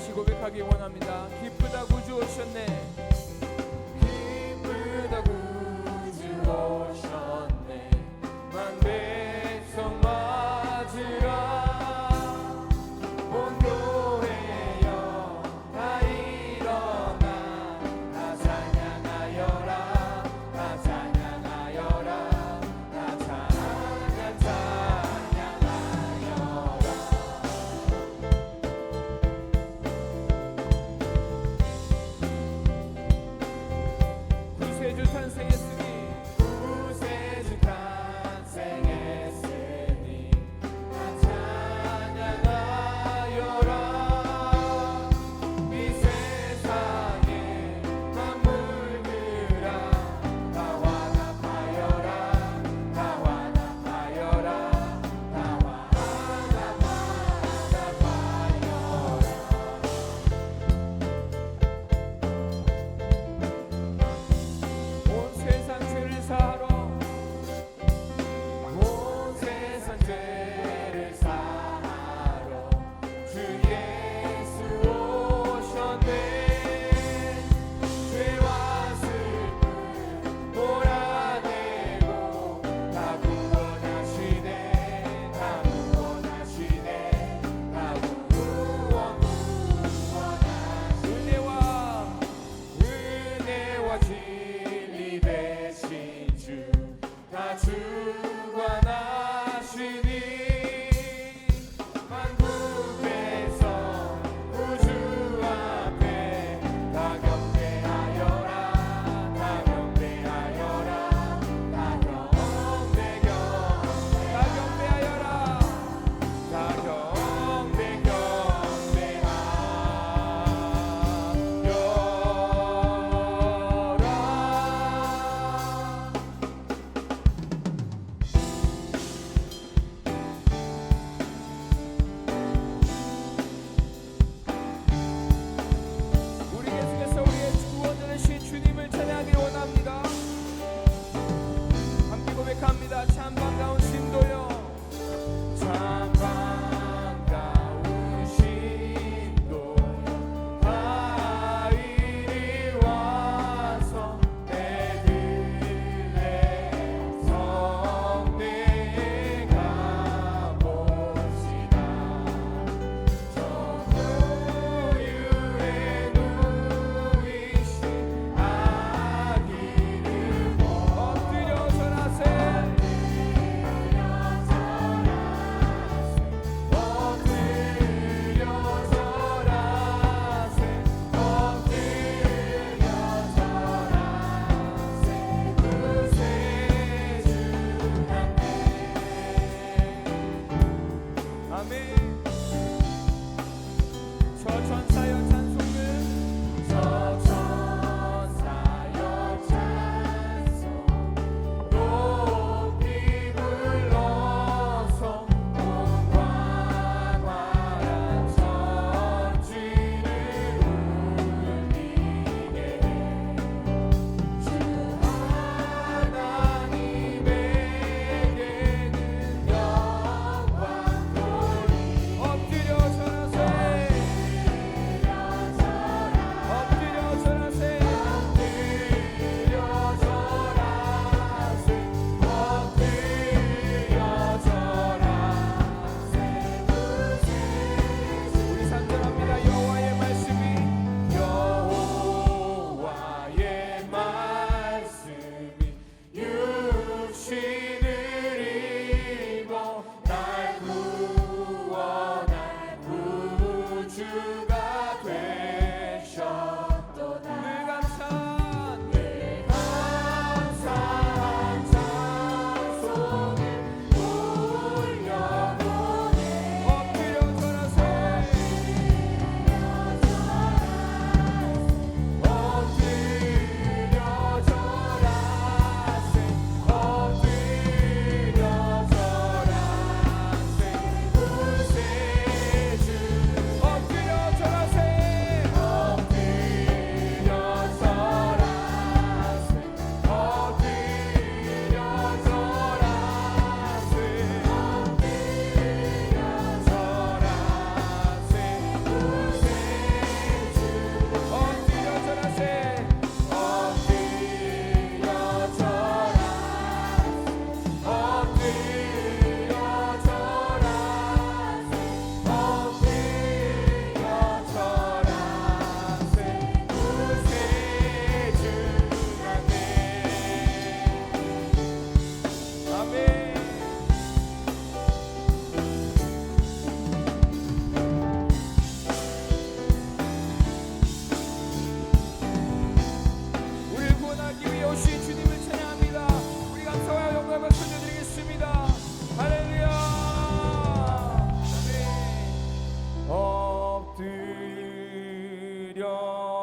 다시 고백하기 원합니다. 기쁘다 구주 오셨네. 기쁘다 구주 오셨네. 만백성 맞으라. 온 교회여 다 일어나. 다 찬양하여라. 다 찬양하여라. 다 찬양하여라. 구세주 탄생했으니 구세주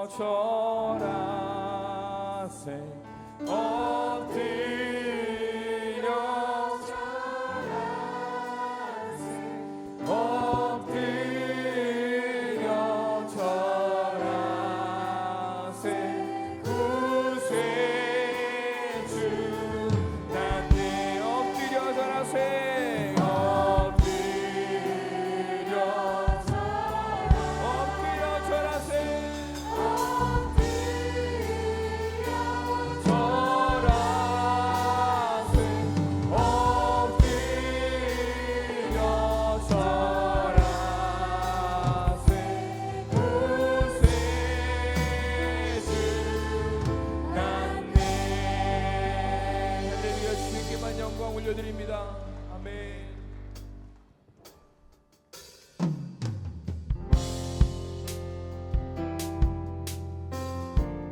절하세 엎드려 엎드려 절하세 구세주 난내 엎드려 절하세 엎드려 절하세 올려드립니다. 아멘.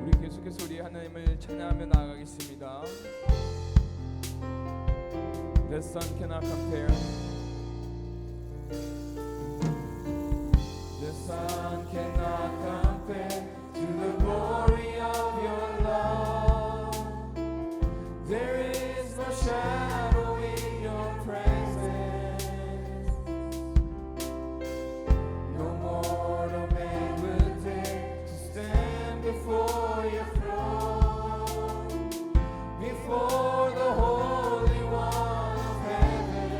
우리 계속해서 우리 하나님을 찬양하며 나아가겠습니다. The sun cannot compare. The sun cannot compare to the glory of your love. There is no shadow in your presence. No mortal man will dare to stand before your throne, before the Holy One of heaven.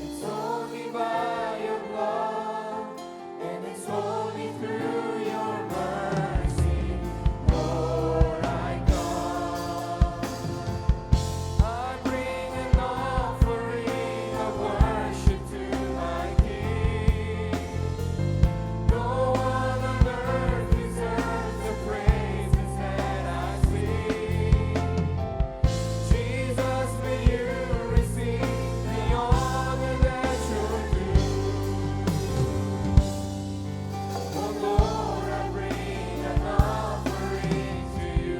It's only by your blood, and it's only through your mercy, Lord, I come. I bring an offering of worship to my King. No one on earth deserves the praises that I sing. Jesus, may you receive the honor that you're due. Oh Lord, I bring an offering to you.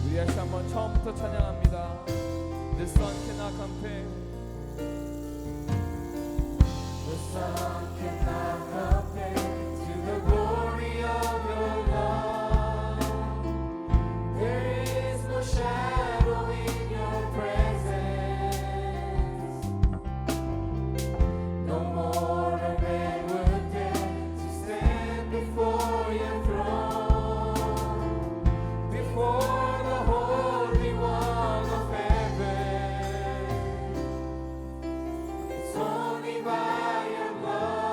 우리 다시 한번 처음부터 찬양합니다. The sun cannot compare. The sun cannot compare to the glory of your love. There is no shadow in your presence. No mortal man would dare to stand before your throne, before the Holy One of heaven. It's only by your blood.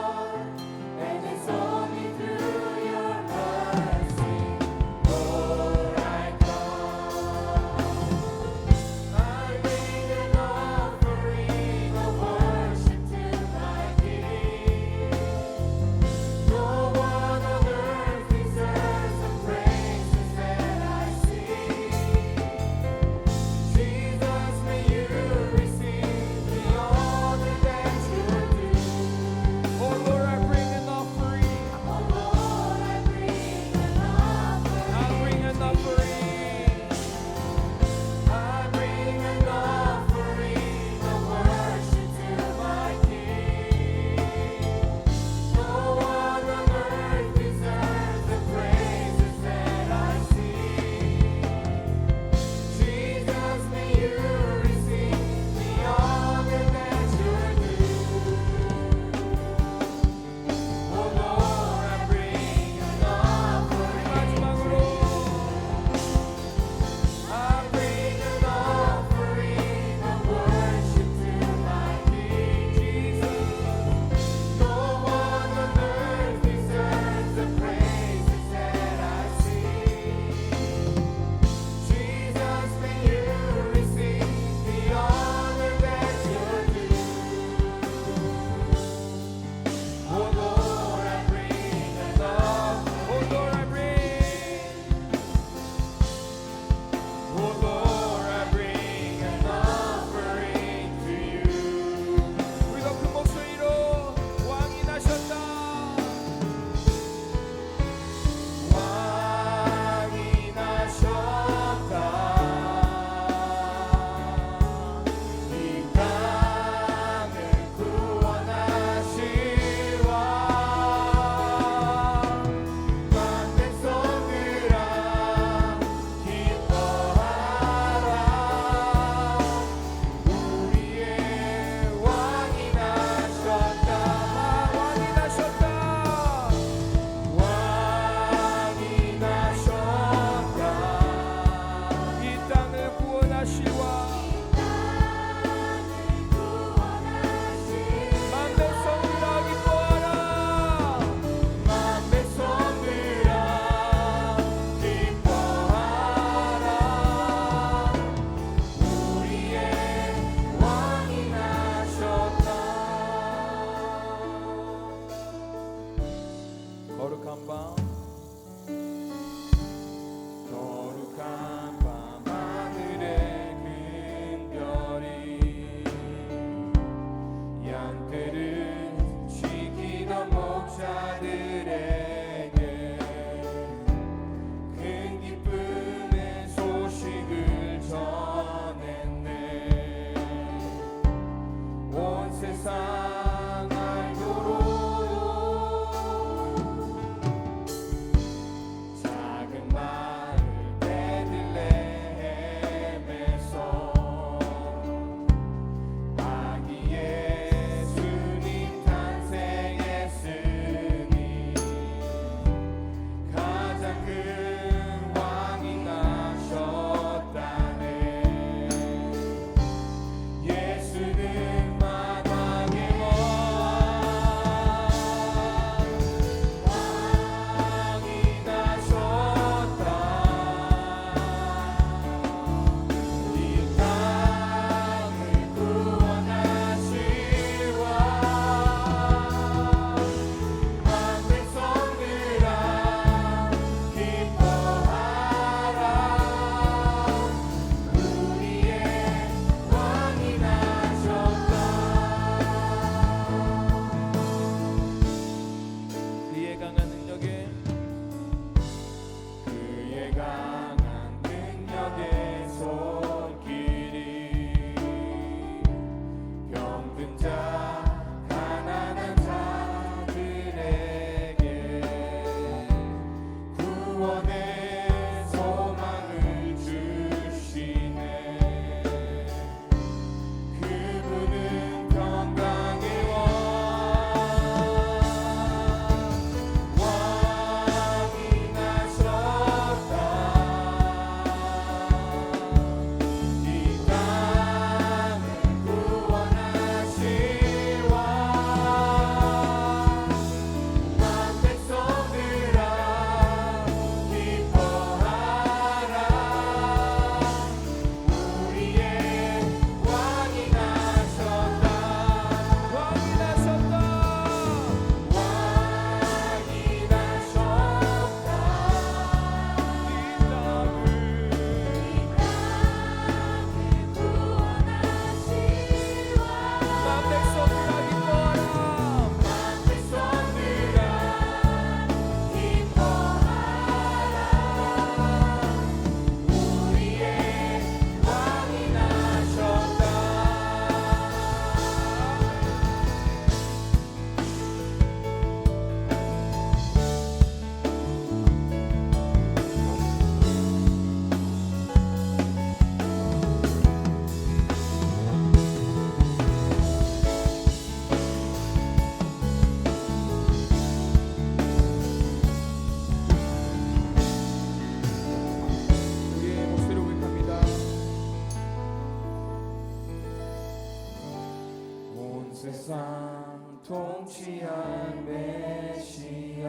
세상 통치할 메시아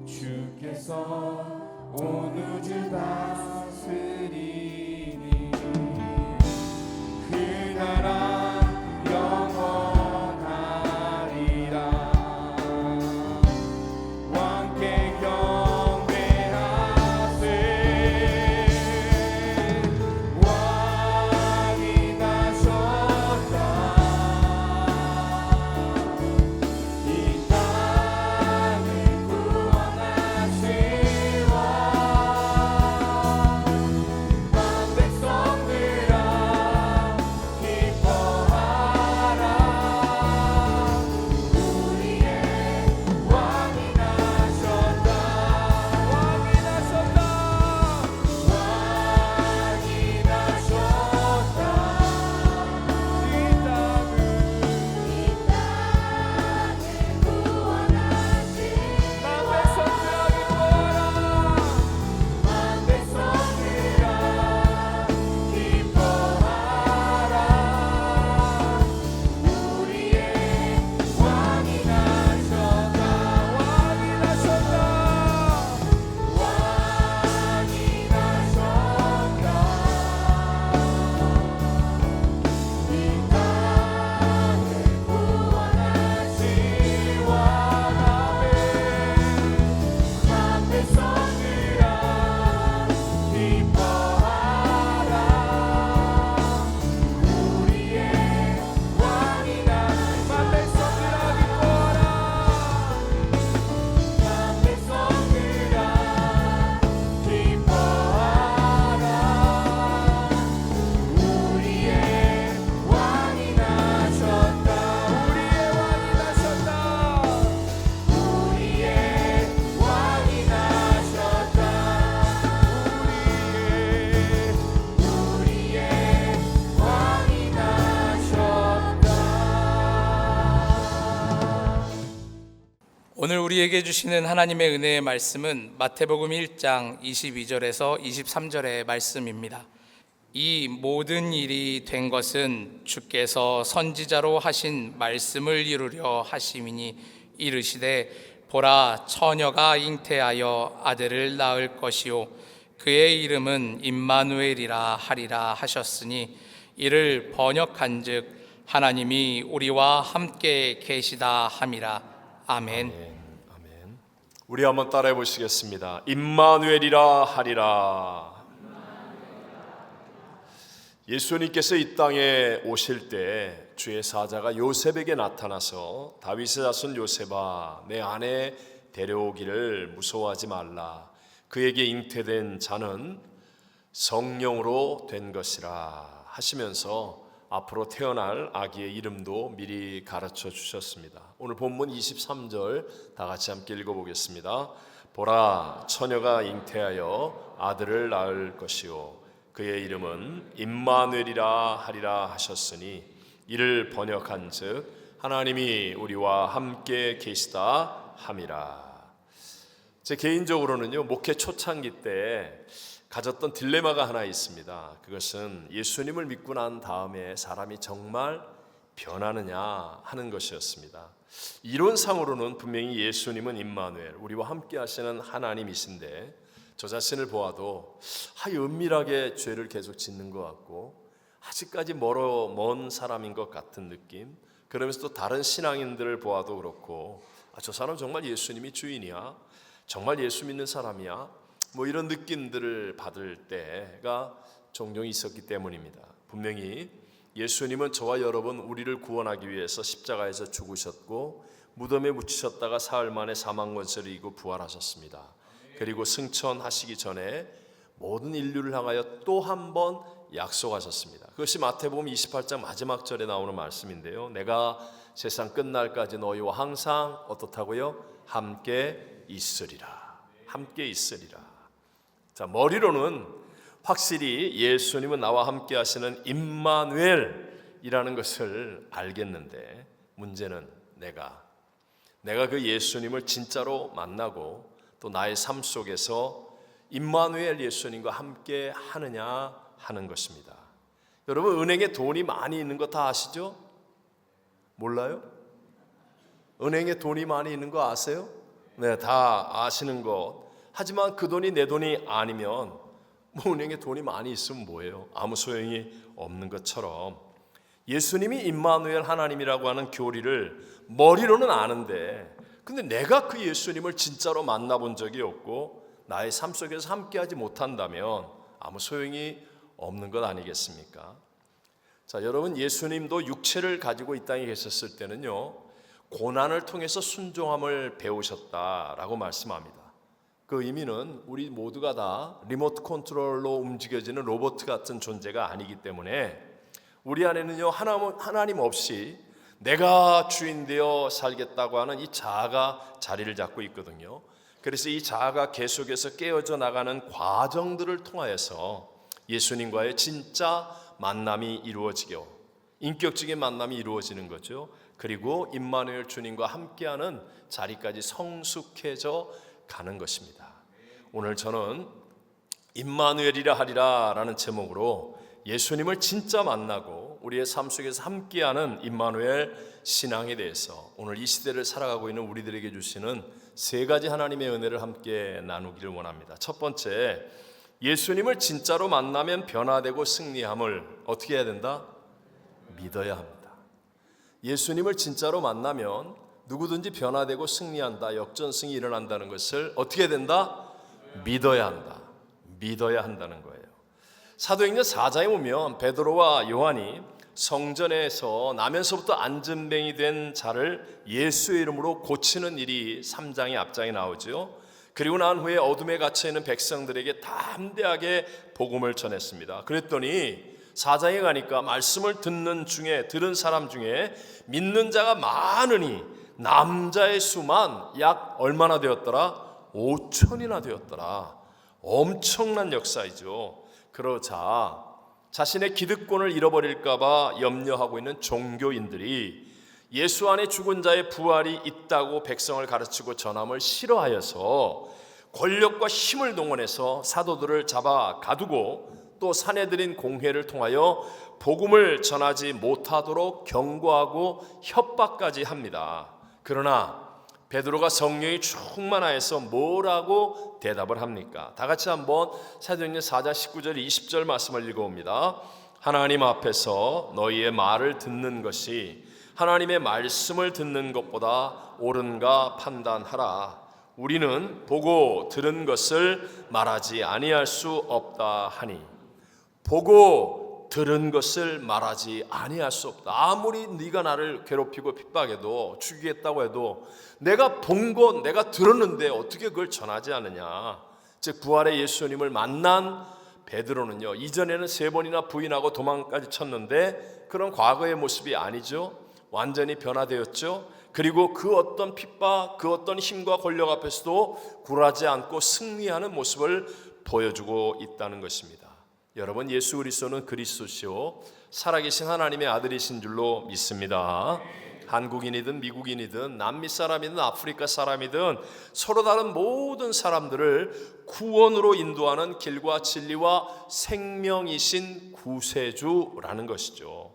주께서 온 우주 다스리니 그 나라 영원하리라 왕께 경배하세 왕이 나셨다 이 땅을 구원하신 왕 만 백성들아 기뻐하라 우리의 왕이 나셨다 왕이 나셨다 왕이 나셨다 이 땅을 구원하신 만 백성들아 기뻐하라 만 백성들아 기뻐하라 우리의 왕이 나셨다 왕이 나셨다 왕이 나셨다 이 땅을 구원하신 왕 아멘 만 백성들아 기뻐하라 우리의 왕이 나셨다 만 백성들아 기뻐하라 만 백성들아 기뻐하라 우리의 왕이 나셨다 우리의 왕이 나셨다 우리의 왕이 나셨다 우리의 왕이 나셨다 오늘 우리에게 주시는 하나님의 은혜의 말씀은 마태복음 1장 22절에서 23절의 말씀입니다. 이 모든 일이 된 것은 주께서 선지자로 하신 말씀을 이루려 하심이니 이르시되 보라 처녀가 잉태하여 아들을 낳을 것이요 그의 이름은 임마누엘이라 하리라 하셨으니 이를 번역한즉 하나님이 우리와 함께 계시다 함이라. 아멘. 우리 한번 따라해 보시겠습니다. 임마누엘이라 하리라. 예수님께서 이 땅에 오실 때 주의 사자가 요셉에게 나타나서 다윗의 자손 요셉아 내 아내 데려오기를 무서워하지 말라. 그에게 잉태된 자는 성령으로 된 것이라 하시면서 앞으로 태어날 아기의 이름도 미리 가르쳐 주셨습니다. 오늘 본문 23절 다 같이 함께 읽어보겠습니다. 보라 처녀가 잉태하여 아들을 낳을 것이요 그의 이름은 임마누엘이라 하리라 하셨으니 이를 번역한즉 하나님이 우리와 함께 계시다 함이라. 제 개인적으로는요 목회 초창기 때 가졌던 딜레마가 하나 있습니다. 그것은 예수님을 믿고 난 다음에 사람이 정말 변하느냐 하는 것이었습니다. 이론상으로는 분명히 예수님은 임마누엘 우리와 함께 하시는 하나님이신데 저 자신을 보아도 은밀하게 죄를 계속 짓는 것 같고 아직까지 먼 사람인 것 같은 느낌. 그러면서 또 다른 신앙인들을 보아도 그렇고 저 사람 정말 예수님이 주인이야? 정말 예수 믿는 사람이야? 뭐 이런 느낌들을 받을 때가 종종 있었기 때문입니다. 분명히 예수님은 저와 여러분 우리를 구원하기 위해서 십자가에서 죽으셨고 무덤에 묻히셨다가 사흘 만에 사망권세를 이기고 부활하셨습니다. 그리고 승천하시기 전에 모든 인류를 향하여 또 한 번 약속하셨습니다. 그것이 마태복음 28장 마지막 절에 나오는 말씀인데요. 내가 세상 끝날까지 너희와 항상 어떻다고요? 함께 있으리라. 함께 있으리라. 자, 머리로는 확실히 예수님은 나와 함께 하시는 임마누엘이라는 것을 알겠는데 문제는 내가 그 예수님을 진짜로 만나고 또 나의 삶 속에서 임마누엘 예수님과 함께 하느냐 하는 것입니다. 여러분, 은행에 돈이 많이 있는 거 다 아시죠? 몰라요? 은행에 돈이 많이 있는 거 아세요? 네, 다 아시는 것. 하지만 그 돈이 내 돈이 아니면 뭐 은행에 돈이 많이 있으면 뭐예요? 아무 소용이 없는 것처럼 예수님이 임마누엘 하나님이라고 하는 교리를 머리로는 아는데, 근데 내가 그 예수님을 진짜로 만나본 적이 없고 나의 삶 속에서 함께하지 못한다면 아무 소용이 없는 것 아니겠습니까? 자, 여러분, 예수님도 육체를 가지고 이 땅에 계셨을 때는요, 고난을 통해서 순종함을 배우셨다라고 말씀합니다. 그 의미는 우리 모두가 다 리모트 컨트롤로 움직여지는 로봇 같은 존재가 아니기 때문에 우리 안에는요, 하나님 없이 내가 주인 되어 살겠다고 하는 이 자아가 자리를 잡고 있거든요. 그래서 이 자아가 계속해서 깨어져 나가는 과정들을 통하여서 예수님과의 진짜 만남이 이루어지고 인격적인 만남이 이루어지는 거죠. 그리고 임마누엘 주님과 함께하는 자리까지 성숙해져 가는 것입니다. 오늘 저는 임마누엘이라 하리라 라는 제목으로 예수님을 진짜 만나고 우리의 삶 속에서 함께하는 임마누엘 신앙에 대해서 오늘 이 시대를 살아가고 있는 우리들에게 주시는 세 가지 하나님의 은혜를 함께 나누기를 원합니다. 첫 번째, 예수님을 진짜로 만나면 변화되고 승리함을 어떻게 해야 된다? 믿어야 합니다. 예수님을 진짜로 만나면 누구든지 변화되고 승리한다, 역전승이 일어난다는 것을 어떻게 해야 된다? 믿어야 한다. 믿어야 한다는 거예요. 사도행전 4장에 보면 베드로와 요한이 성전에서 나면서부터 안전뱅이 된 자를 예수의 이름으로 고치는 일이 3장의 앞장에 나오죠. 그리고 난 후에 어둠에 갇혀 있는 백성들에게 담대하게 복음을 전했습니다. 그랬더니 4장에 가니까 말씀을 들은 사람 중에 믿는 자가 많으니 남자의 수만 약 얼마나 되었더라? 5천이나 되었더라. 엄청난 역사이죠. 그러자 자신의 기득권을 잃어버릴까 봐 염려하고 있는 종교인들이 예수 안에 죽은 자의 부활이 있다고 백성을 가르치고 전함을 싫어하여서 권력과 힘을 동원해서 사도들을 잡아 가두고 또 사내들인 공회를 통하여 복음을 전하지 못하도록 경고하고 협박까지 합니다. 그러나 베드로가 성령이 충만하여서 뭐라고 대답을 합니까? 다 같이 한번 사도행전 4장 19절 20절 말씀을 읽어봅니다. 하나님 앞에서 너희의 말을 듣는 것이 하나님의 말씀을 듣는 것보다 옳은가 판단하라. 우리는 보고 들은 것을 말하지 아니할 수 없다 하니, 보고 들은 것을 말하지 아니할 수 없다. 아무리 네가 나를 괴롭히고 핍박해도 죽이겠다고 해도 내가 본 것, 내가 들었는데 어떻게 그걸 전하지 않느냐. 즉 부활의 예수님을 만난 베드로는요, 이전에는 3번이나 부인하고 도망까지 쳤는데 그런 과거의 모습이 아니죠. 완전히 변화되었죠. 그리고 그 어떤 핍박, 그 어떤 힘과 권력 앞에서도 굴하지 않고 승리하는 모습을 보여주고 있다는 것입니다. 여러분, 예수 그리스도는 그리스도시요 살아계신 하나님의 아들이신 줄로 믿습니다. 한국인이든 미국인이든 남미 사람이든 아프리카 사람이든 서로 다른 모든 사람들을 구원으로 인도하는 길과 진리와 생명이신 구세주라는 것이죠.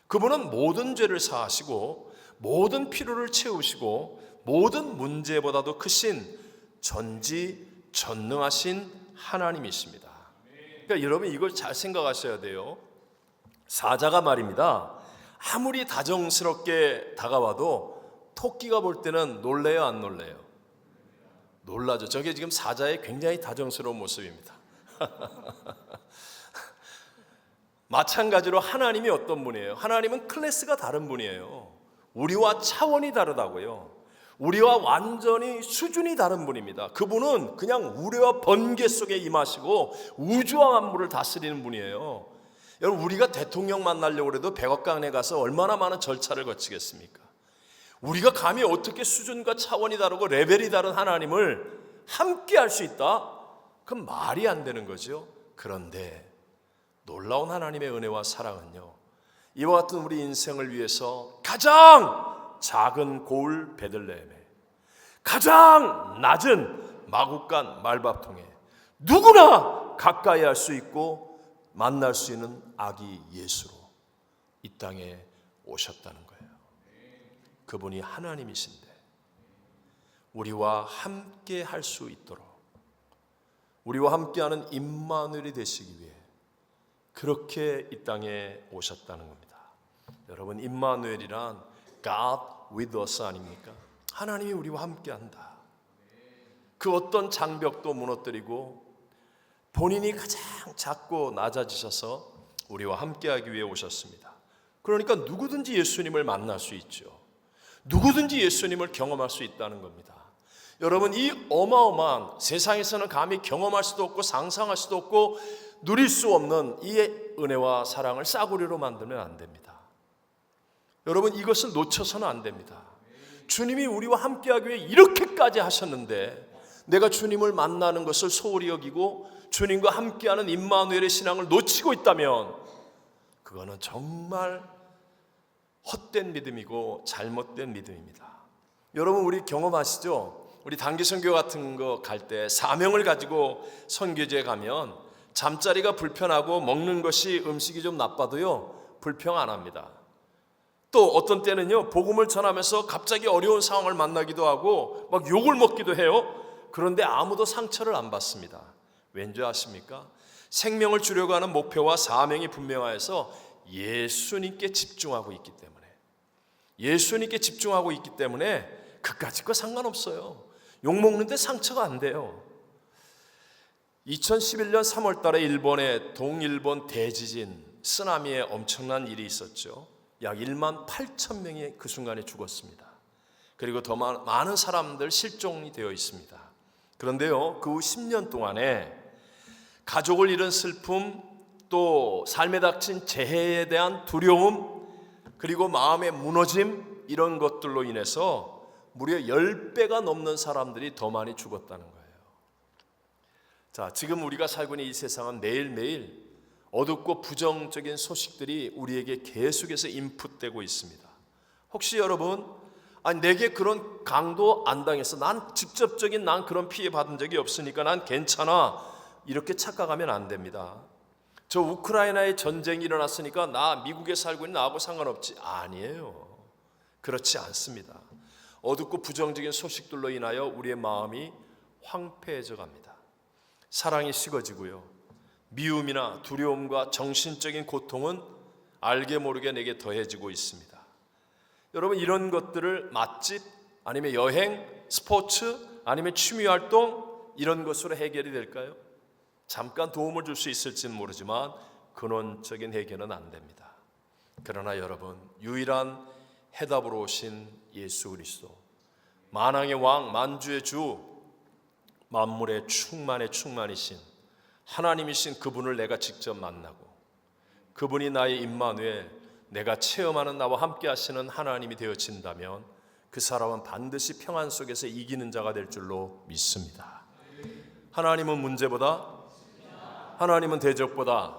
그분은 모든 죄를 사하시고 모든 필요를 채우시고 모든 문제보다도 크신 전지전능하신 하나님이십니다. 그러니까 여러분, 이걸 잘 생각하셔야 돼요. 사자가 말입니다, 아무리 다정스럽게 다가와도 토끼가 볼 때는 놀래요, 안 놀래요? 놀라죠. 저게 지금 사자의 굉장히 다정스러운 모습입니다. 마찬가지로 하나님이 어떤 분이에요? 하나님은 클래스가 다른 분이에요. 우리와 차원이 다르다고요. 우리와 완전히 수준이 다른 분입니다. 그분은 그냥 우레와 번개 속에 임하시고 우주와 만물을 다스리는 분이에요. 여러분, 우리가 대통령 만나려고 해도 백악관에 가서 얼마나 많은 절차를 거치겠습니까? 우리가 감히 어떻게 수준과 차원이 다르고 레벨이 다른 하나님을 함께 할 수 있다? 그건 말이 안 되는 거죠. 그런데 놀라운 하나님의 은혜와 사랑은요, 이와 같은 우리 인생을 위해서 가장 작은 고을 베들레헴에, 가장 낮은 마구간 말밥통에 누구나 가까이 할 수 있고 만날 수 있는 아기 예수로 이 땅에 오셨다는 거예요. 그분이 하나님이신데 우리와 함께 할 수 있도록, 우리와 함께하는 임마누엘이 되시기 위해 그렇게 이 땅에 오셨다는 겁니다. 여러분, 임마누엘이란 God with us 아닙니까? 하나님이 우리와 함께한다. 그 어떤 장벽도 무너뜨리고 본인이 가장 작고 낮아지셔서 우리와 함께하기 위해 오셨습니다. 그러니까 누구든지 예수님을 만날 수 있죠. 누구든지 예수님을 경험할 수 있다는 겁니다. 여러분, 이 어마어마한, 세상에서는 감히 경험할 수도 없고 상상할 수도 없고 누릴 수 없는 이 은혜와 사랑을 싸구려로 만들면 안 됩니다. 여러분, 이것을 놓쳐서는 안 됩니다. 주님이 우리와 함께하기 위해 이렇게까지 하셨는데 내가 주님을 만나는 것을 소홀히 여기고 주님과 함께하는 임마누엘의 신앙을 놓치고 있다면 그거는 정말 헛된 믿음이고 잘못된 믿음입니다. 여러분, 우리 경험하시죠? 우리 단기 선교 같은 거 갈 때 사명을 가지고 선교지에 가면 잠자리가 불편하고 먹는 것이 음식이 좀 나빠도요 불평 안 합니다. 또 어떤 때는요 복음을 전하면서 갑자기 어려운 상황을 만나기도 하고 막 욕을 먹기도 해요. 그런데 아무도 상처를 안 받습니다. 왠지 아십니까? 생명을 주려고 하는 목표와 사명이 분명하여서 예수님께 집중하고 있기 때문에, 예수님께 집중하고 있기 때문에 그까짓 거 상관없어요. 욕먹는데 상처가 안 돼요. 2011년 3월 달에 일본의 동일본 대지진, 쓰나미에 엄청난 일이 있었죠. 약 1만 8천 명이 그 순간에 죽었습니다. 그리고 더 많은 사람들 실종이 되어 있습니다. 그런데요, 그 후 10년 동안에 가족을 잃은 슬픔, 또 삶에 닥친 재해에 대한 두려움, 그리고 마음의 무너짐, 이런 것들로 인해서 무려 10배가 넘는 사람들이 더 많이 죽었다는 거예요. 자, 지금 우리가 살고 있는 이 세상은 매일매일 어둡고 부정적인 소식들이 우리에게 계속해서 인풋되고 있습니다. 혹시 여러분, 아니 내게 그런 강도 안 당했어, 난 직접적인 난 그런 피해 받은 적이 없으니까 난 괜찮아, 이렇게 착각하면 안 됩니다. 저 우크라이나에 전쟁이 일어났으니까 나 미국에 살고 있는 나하고 상관없지, 아니에요. 그렇지 않습니다. 어둡고 부정적인 소식들로 인하여 우리의 마음이 황폐해져 갑니다. 사랑이 식어지고요, 미움이나 두려움과 정신적인 고통은 알게 모르게 내게 더해지고 있습니다. 여러분, 이런 것들을 맛집 아니면 여행, 스포츠 아니면 취미활동, 이런 것으로 해결이 될까요? 잠깐 도움을 줄 수 있을지는 모르지만 근원적인 해결은 안 됩니다. 그러나 여러분, 유일한 해답으로 오신 예수 그리스도, 만왕의 왕, 만주의 주, 만물의 충만이신 하나님이신 그분을 내가 직접 만나고 그분이 나의 임마누엘, 내가 체험하는 나와 함께 하시는 하나님이 되어진다면 그 사람은 반드시 평안 속에서 이기는 자가 될 줄로 믿습니다. 하나님은 문제보다, 하나님은 대적보다,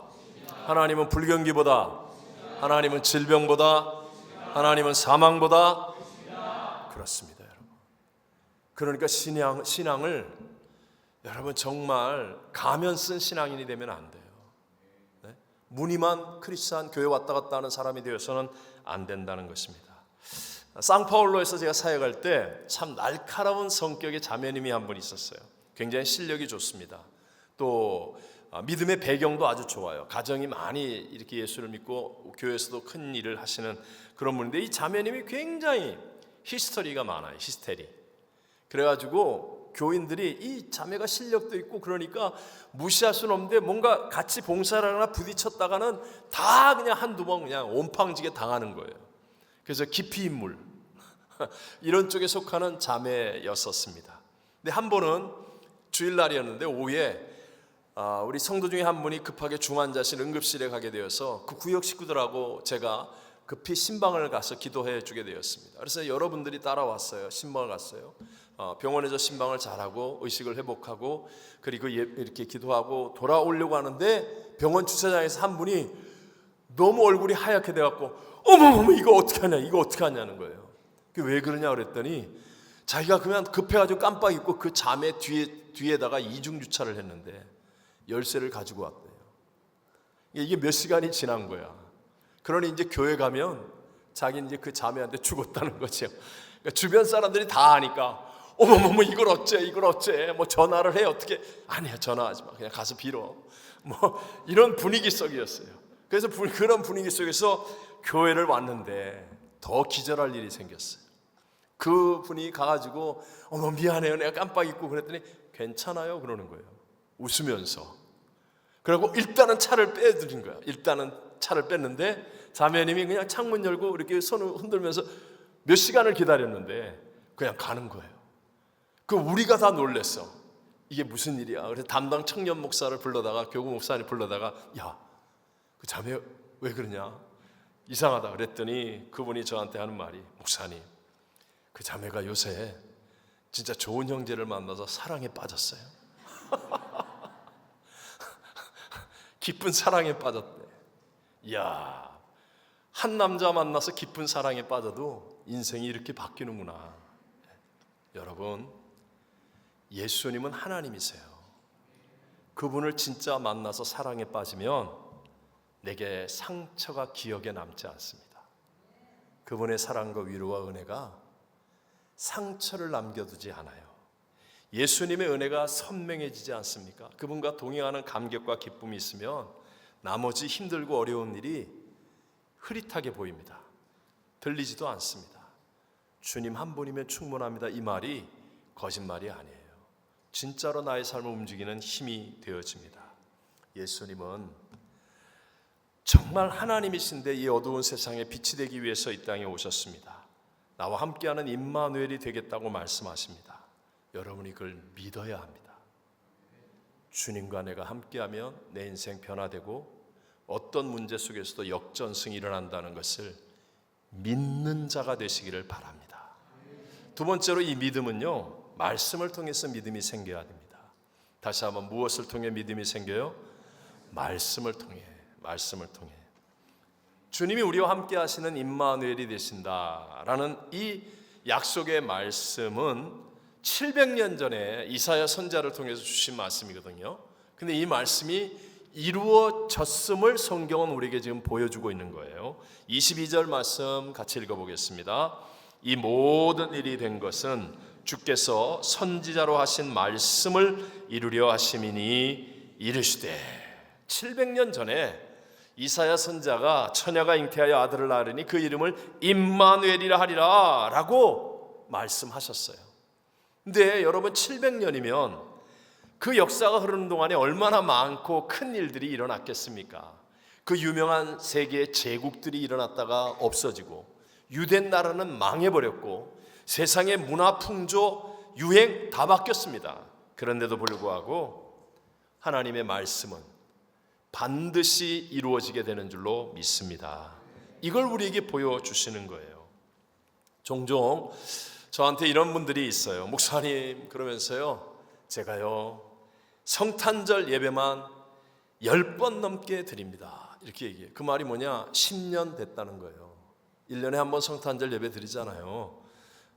하나님은 불경기보다, 하나님은 질병보다, 하나님은 사망보다, 그렇습니다, 여러분. 그러니까 신앙을 여러분 정말 가면 쓴 신앙인이 되면 안 돼요. 네? 무늬만 크리스찬 교회 왔다 갔다 하는 사람이 되어서는 안 된다는 것입니다. 상파울로에서 제가 사역할 때 참 날카로운 성격의 자매님이 한 분 있었어요. 굉장히 실력이 좋습니다. 또 믿음의 배경도 아주 좋아요. 가정이 많이 이렇게 예수를 믿고 교회에서도 큰 일을 하시는 그런 분인데, 이 자매님이 굉장히 히스토리가 많아요. 히스테리. 그래가지고 교인들이 이 자매가 실력도 있고 그러니까 무시할 수는 없는데 뭔가 같이 봉사를 하거나 부딪혔다가는 다 그냥 한두 번 그냥 온팡지게 당하는 거예요. 그래서 깊이 인물 이런 쪽에 속하는 자매였었습니다. 근데 한 번은 주일날이었는데 오후에 우리 성도 중에 한 분이 급하게 중환자실 응급실에 가게 되어서 그 구역 식구들하고 제가 급히 신방을 가서 기도해 주게 되었습니다. 그래서 여러분들이 따라왔어요. 신방을 갔어요. 병원에서 신방을 잘하고 의식을 회복하고 그리고 이렇게 기도하고 돌아오려고 하는데 병원 주차장에서 한 분이 너무 얼굴이 하얗게 돼갖고 어머머머 이거 어떻게 하냐는 거예요. 왜 그러냐 그랬더니 자기가 그냥 급해가지고 깜빡 잊고 그 자매 뒤에다가 이중 주차를 했는데 열쇠를 가지고 왔대요. 이게 몇 시간이 지난 거야. 그러니 이제 교회 가면 자기는 이제 그 자매한테 죽었다는 거죠. 그러니까 주변 사람들이 다 아니까 어머머머 이걸 어째 뭐 전화를 해 어떻게 아니야 전화하지 마 그냥 가서 빌어 뭐 이런 분위기 속이었어요. 그래서 그런 분위기 속에서 교회를 왔는데 더 기절할 일이 생겼어요. 그 분이 가가지고 어머 미안해요 내가 깜빡 잊고 그랬더니 괜찮아요 그러는 거예요. 웃으면서. 그리고 일단은 차를 빼드린 거야. 일단은 차를 뺐는데 자매님이 그냥 창문 열고 이렇게 손을 흔들면서 몇 시간을 기다렸는데 그냥 가는 거예요. 그 우리가 다 놀랬어. 이게 무슨 일이야. 그래서 담당 청년 목사를 불러다가 교구 목사님 불러다가 야, 그 자매 왜 그러냐 이상하다 그랬더니 그분이 저한테 하는 말이 목사님 그 자매가 요새 진짜 좋은 형제를 만나서 사랑에 빠졌어요. 깊은 사랑에 빠졌대. 이야, 한 남자 만나서 깊은 사랑에 빠져도 인생이 이렇게 바뀌는구나. 여러분, 예수님은 하나님이세요. 그분을 진짜 만나서 사랑에 빠지면 내게 상처가 기억에 남지 않습니다. 그분의 사랑과 위로와 은혜가 상처를 남겨두지 않아요. 예수님의 은혜가 선명해지지 않습니까? 그분과 동행하는 감격과 기쁨이 있으면 나머지 힘들고 어려운 일이 흐릿하게 보입니다. 들리지도 않습니다. 주님 한 분이면 충분합니다. 이 말이 거짓말이 아니에요. 진짜로 나의 삶을 움직이는 힘이 되어집니다. 예수님은 정말 하나님이신데 이 어두운 세상에 빛이 되기 위해서 이 땅에 오셨습니다. 나와 함께하는 임마누엘이 되겠다고 말씀하십니다. 여러분이 그걸 믿어야 합니다. 주님과 내가 함께하면 내 인생 변화되고 어떤 문제 속에서도 역전승이 일어난다는 것을 믿는 자가 되시기를 바랍니다. 두 번째로 이 믿음은요, 말씀을 통해서 믿음이 생겨야 됩니다. 다시 한번 무엇을 통해 믿음이 생겨요? 말씀을 통해. 주님이 우리와 함께 하시는 임마누엘이 되신다라는 이 약속의 말씀은 700년 전에 이사야 선지자를 통해서 주신 말씀이거든요. 근데 이 말씀이 이루어졌음을 성경은 우리에게 지금 보여주고 있는 거예요. 22절 말씀 같이 읽어보겠습니다. 이 모든 일이 된 것은 주께서 선지자로 하신 말씀을 이루려 하심이니 이르시되 700년 전에 이사야 선지자가 처녀가 잉태하여 아들을 낳으리니 그 이름을 임마누엘이라 하리라 라고 말씀하셨어요. 근데 여러분 700년이면 그 역사가 흐르는 동안에 얼마나 많고 큰 일들이 일어났겠습니까? 그 유명한 세계의 제국들이 일어났다가 없어지고 유대 나라는 망해버렸고 세상의 문화, 풍조, 유행 다 바뀌었습니다. 그런데도 불구하고 하나님의 말씀은 반드시 이루어지게 되는 줄로 믿습니다. 이걸 우리에게 보여주시는 거예요. 종종 저한테 이런 분들이 있어요. 목사님 그러면서요 제가요 성탄절 예배만 10번 넘게 드립니다 이렇게 얘기해요. 그 말이 뭐냐 10년 됐다는 거예요. 1년에 한 번 성탄절 예배 드리잖아요.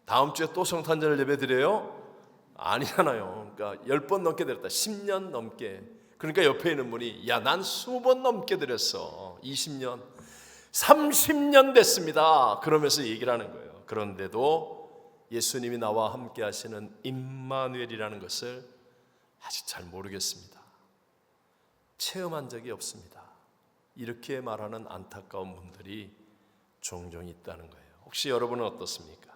다음 주에 또 성탄절 예배 드려요? 아니잖아요. 그러니까 10번 넘게 드렸다. 10년 넘게. 그러니까 옆에 있는 분이 야, 난 20번 넘게 드렸어. 20년 30년 됐습니다 그러면서 얘기를 하는 거예요. 그런데도 예수님이 나와 함께 하시는 임마누엘이라는 것을 아직 잘 모르겠습니다. 체험한 적이 없습니다. 이렇게 말하는 안타까운 분들이 종종 있다는 거예요. 혹시 여러분은 어떻습니까?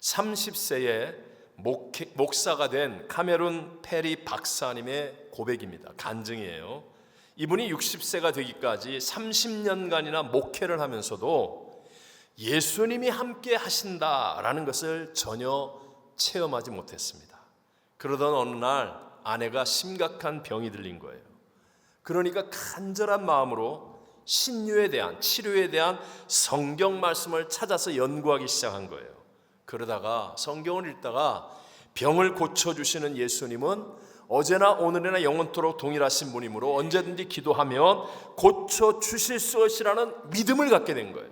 30세에 목사가 된 카메룬 페리 박사님의 고백입니다. 간증이에요. 이분이 60세가 되기까지 30년간이나 목회를 하면서도 예수님이 함께 하신다라는 것을 전혀 체험하지 못했습니다. 그러던 어느 날 아내가 심각한 병이 들린 거예요. 그러니까 간절한 마음으로 신유에 대한 치료에 대한 성경 말씀을 찾아서 연구하기 시작한 거예요. 그러다가 성경을 읽다가 병을 고쳐주시는 예수님은 어제나 오늘이나 영원토록 동일하신 분이므로 언제든지 기도하면 고쳐주실 것이라는 믿음을 갖게 된 거예요.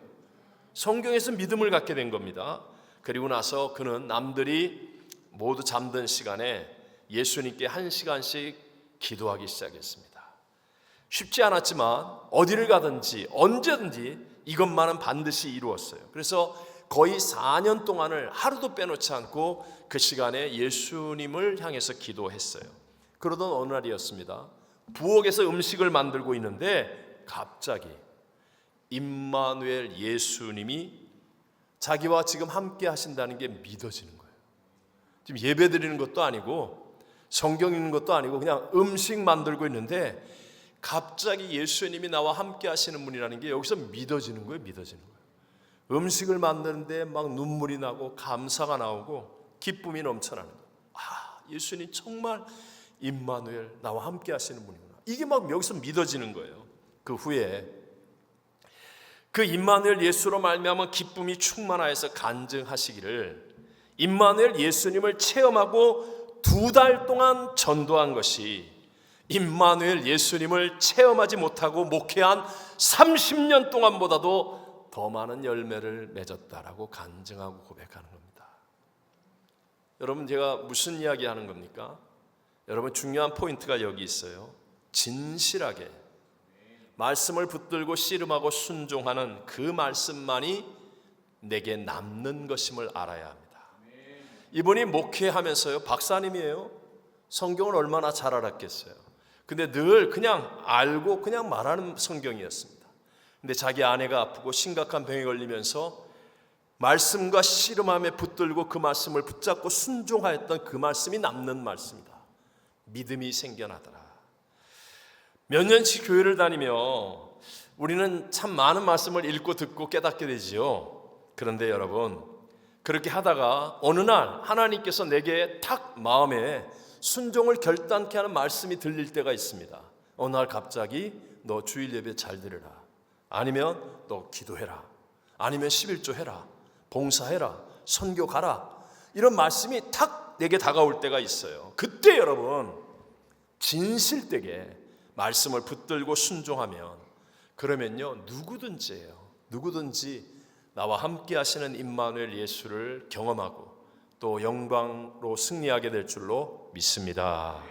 성경에서 믿음을 갖게 된 겁니다. 그리고 나서 그는 남들이 모두 잠든 시간에 예수님께 1시간씩 기도하기 시작했습니다. 쉽지 않았지만 어디를 가든지 언제든지 이것만은 반드시 이루었어요. 그래서 거의 4년 동안을 하루도 빼놓지 않고 그 시간에 예수님을 향해서 기도했어요. 그러던 어느 날이었습니다. 부엌에서 음식을 만들고 있는데 갑자기 임마누엘 예수님이 자기와 지금 함께 하신다는 게 믿어지는 거예요. 지금 예배 드리는 것도 아니고 성경 읽는 것도 아니고 그냥 음식 만들고 있는데 갑자기 예수님이 나와 함께 하시는 분이라는 게 여기서 믿어지는 거예요. 믿어지는 거예요. 음식을 만드는데 막 눈물이 나고 감사가 나오고 기쁨이 넘쳐나는 거예요. 아, 예수님 정말 임마누엘 나와 함께 하시는 분이구나. 이게 막 여기서 믿어지는 거예요. 그 후에 그 임마누엘 예수로 말미암아 기쁨이 충만하여서 간증하시기를 임마누엘 예수님을 체험하고 2달 동안 전도한 것이 임마누엘 예수님을 체험하지 못하고 목회한 30년 동안보다도 더 많은 열매를 맺었다라고 간증하고 고백하는 겁니다. 여러분, 제가 무슨 이야기 하는 겁니까? 여러분, 중요한 포인트가 여기 있어요. 진실하게 말씀을 붙들고 씨름하고 순종하는 그 말씀만이 내게 남는 것임을 알아야 합니다. 이분이 목회하면서요, 박사님이에요. 성경을 얼마나 잘 알았겠어요. 근데 늘 그냥 알고 그냥 말하는 성경이었습니다. 근데 자기 아내가 아프고 심각한 병에 걸리면서 말씀과 씨름함에 붙들고 그 말씀을 붙잡고 순종하였던 그 말씀이 남는 말씀이다. 믿음이 생겨나더라. 몇 년씩 교회를 다니며 우리는 참 많은 말씀을 읽고 듣고 깨닫게 되지요. 그런데 여러분, 그렇게 하다가 어느 날 하나님께서 내게 탁 마음에 순종을 결단케 하는 말씀이 들릴 때가 있습니다. 어느 날 갑자기 너 주일 예배 잘 드려라, 아니면 너 기도해라, 아니면 11조 해라, 봉사해라, 선교 가라, 이런 말씀이 탁 내게 다가올 때가 있어요. 그때 여러분, 진실되게 말씀을 붙들고 순종하면, 그러면요, 누구든지 나와 함께 하시는 임마누엘 예수를 경험하고 또 영광으로 승리하게 될 줄로 믿습니다.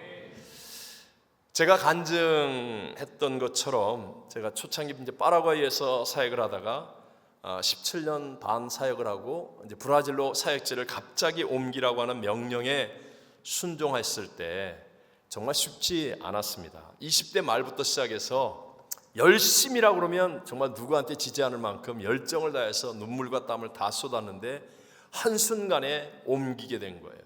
제가 간증했던 것처럼 제가 초창기 이제 파라과이에서 사역을 하다가 17년 반 사역을 하고 이제 브라질로 사역지를 갑자기 옮기라고 하는 명령에 순종했을 때 정말 쉽지 않았습니다. 20대 말부터 시작해서 열심이라고 그러면 정말 누구한테 지지 않을 만큼 열정을 다해서 눈물과 땀을 다 쏟았는데 한순간에 옮기게 된 거예요.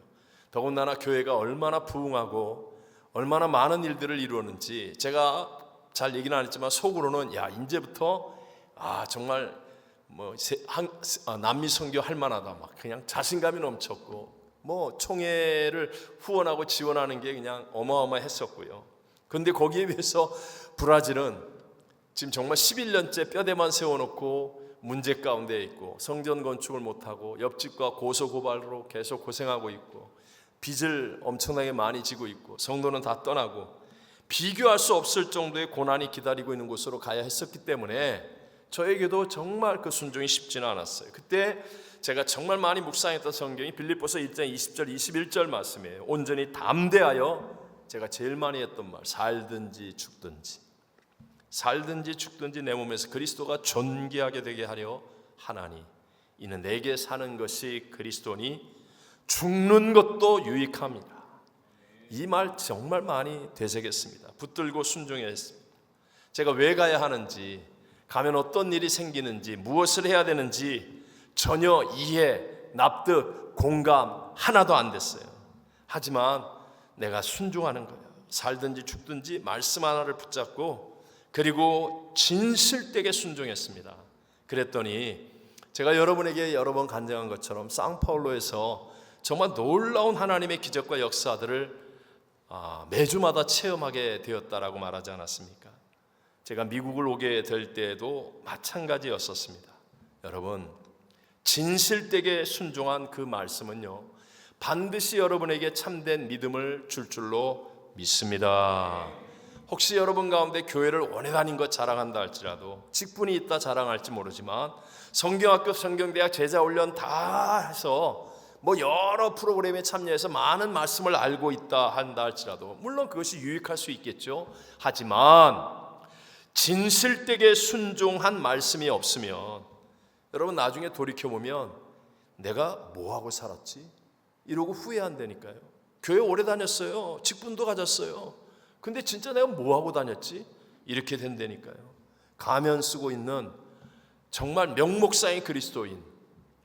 더군다나 교회가 얼마나 부흥하고 얼마나 많은 일들을 이루었는지 제가 잘 얘기는 안 했지만 속으로는 야, 이제부터 정말 남미 선교 할 만하다, 막 그냥 자신감이 넘쳤고 뭐 총회를 후원하고 지원하는 게 그냥 어마어마했었고요. 그런데 거기에 비해서 브라질은 지금 정말 11년째 뼈대만 세워놓고 문제 가운데 있고 성전 건축을 못하고 옆집과 고소고발로 계속 고생하고 있고 빚을 엄청나게 많이 지고 있고 성도는 다 떠나고 비교할 수 없을 정도의 고난이 기다리고 있는 곳으로 가야 했었기 때문에 저에게도 정말 그 순종이 쉽지는 않았어요. 그때 제가 정말 많이 묵상했던 성경이 빌립보서 1장 20절 21절 말씀이에요. 온전히 담대하여, 제가 제일 많이 했던 말, 살든지 죽든지 내 몸에서 그리스도가 존귀하게 되게 하려 하나니 이는 내게 사는 것이 그리스도니 죽는 것도 유익함이다. 이 말 정말 많이 되새겼습니다. 붙들고 순종했습니다. 제가 왜 가야 하는지, 가면 어떤 일이 생기는지, 무엇을 해야 되는지 전혀 이해, 납득, 공감 하나도 안 됐어요. 하지만 내가 순종하는 거예요. 살든지 죽든지 말씀 하나를 붙잡고 그리고 진실되게 순종했습니다. 그랬더니 제가 여러분에게 여러 번 간증한 것처럼 상파울로에서 정말 놀라운 하나님의 기적과 역사들을 매주마다 체험하게 되었다라고 말하지 않았습니까? 제가 미국을 오게 될 때에도 마찬가지였었습니다. 여러분, 진실되게 순종한 그 말씀은요, 반드시 여러분에게 참된 믿음을 줄 줄로 믿습니다. 혹시 여러분 가운데 교회를 오래 다닌 것 자랑한다 할지라도, 직분이 있다 자랑할지 모르지만 성경학교, 성경대학, 제자훈련 다 해서 뭐 여러 프로그램에 참여해서 많은 말씀을 알고 있다 한다 할지라도 물론 그것이 유익할 수 있겠죠. 하지만 진실되게 순종한 말씀이 없으면 여러분 나중에 돌이켜보면 내가 뭐하고 살았지? 이러고 후회한다니까요. 교회 오래 다녔어요. 직분도 가졌어요. 근데 진짜 내가 뭐하고 다녔지? 이렇게 된다니까요. 가면 쓰고 있는 정말 명목상의 그리스도인,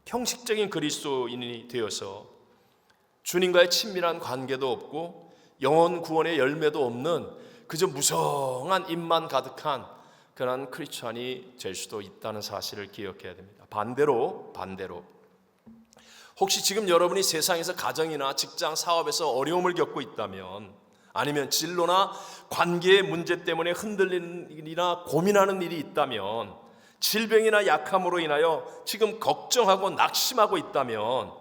형식적인 그리스도인이 되어서 주님과의 친밀한 관계도 없고 영혼 구원의 열매도 없는 그저 무성한 입만 가득한 그런 크리스찬이 될 수도 있다는 사실을 기억해야 됩니다. 반대로 혹시 지금 여러분이 세상에서 가정이나 직장, 사업에서 어려움을 겪고 있다면, 아니면 진로나 관계의 문제 때문에 흔들리는 일이나 고민하는 일이 있다면, 질병이나 약함으로 인하여 지금 걱정하고 낙심하고 있다면,